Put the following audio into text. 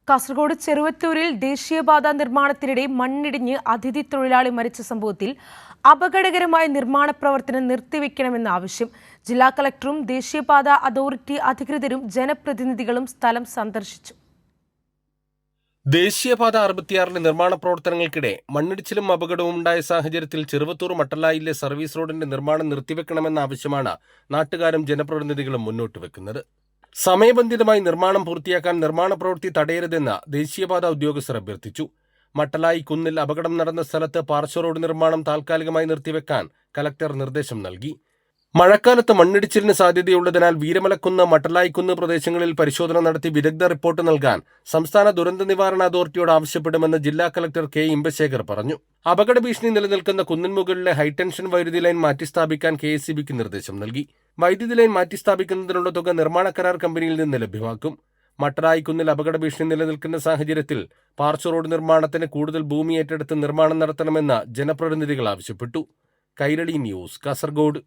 കാസർഗോഡ് ചെറുവത്തൂരിൽ ദേശീയപാത നിർമ്മാണത്തിനിടെ മണ്ണിടിഞ്ഞ് അതിഥി തൊഴിലാളി മരിച്ച സംഭവത്തിൽ അപകടകരമായ നിർമ്മാണ പ്രവർത്തനം നിർത്തിവെക്കണമെന്ന ആവശ്യം ജില്ലാ കളക്ടറും ദേശീയപാത അതോറിറ്റി അധികൃതരും ജനപ്രതിനിധികളും സ്ഥലം സന്ദർശിച്ചു. ദേശീയപാത 66 നിർമ്മാണ പ്രവർത്തനങ്ങൾക്കിടെ മണ്ണിടിച്ചിലും അപകടവും ഉണ്ടായ സാഹചര്യത്തിൽ ചെറുവത്തൂർ മട്ടലായിലെ സർവീസ് റോഡിന്റെ നിർമ്മാണം നിർത്തിവെക്കണമെന്ന ആവശ്യമാണ് നാട്ടുകാരും ജനപ്രതിനിധികളും മുന്നോട്ട് വെക്കുന്നത്. സമയബന്ധിതമായി നിർമ്മാണം പൂർത്തിയാക്കാൻ നിർമ്മാണ പ്രവൃത്തി തടയരുതെന്ന് ദേശീയപാത ഉദ്യോഗസ്ഥർ അഭ്യർത്ഥിച്ചു. മട്ടലായി കുന്നിൽ അപകടം നടന്ന സ്ഥലത്ത് പാർശ്വ റോഡ് നിർമ്മാണം താൽക്കാലികമായി നിർത്തിവെക്കാൻ കലക്ടർ നിർദ്ദേശം നൽകി. മഴക്കാലത്ത് മണ്ണിടിച്ചിലിന് സാധ്യതയുള്ളതിനാൽ വീരമലക്കുന്ന്, മട്ടലായിക്കുന്ന് പ്രദേശങ്ങളിൽ പരിശോധന നടത്തി വിദഗ്ധ റിപ്പോർട്ട് നൽകാൻ സംസ്ഥാന ദുരന്ത നിവാരണ അതോറിറ്റിയോട് ആവശ്യപ്പെടുമെന്ന് ജില്ലാ കളക്ടർ കെ ഇമ്പശേഖർ പറഞ്ഞു. അപകട ഭീഷണി നിലനിൽക്കുന്ന കുന്നിൻ മുകളിലെ ഹൈടെൻഷൻ വൈദ്യുതി ലൈൻ മാറ്റിസ്ഥാപിക്കാൻ KSEBക്ക് നിർദ്ദേശം നൽകി. വൈദ്യുതി ലൈൻ മാറ്റിസ്ഥാപിക്കുന്നതിനുള്ള തുക നിർമ്മാണ കരാർ കമ്പനിയിൽ നിന്ന് ലഭ്യമാക്കും. മട്ടലായിക്കുന്നിൽ അപകട ഭീഷണി നിലനിൽക്കുന്ന സാഹചര്യത്തിൽ പാർശ്വ റോഡ് നിർമ്മാണത്തിന് കൂടുതൽ ഭൂമി ഏറ്റെടുത്ത് നിർമ്മാണം നടത്തണമെന്ന് ജനപ്രതിനിധികൾ ആവശ്യപ്പെട്ടു. കൈരളി ന്യൂസ്, കാസർഗോഡ്.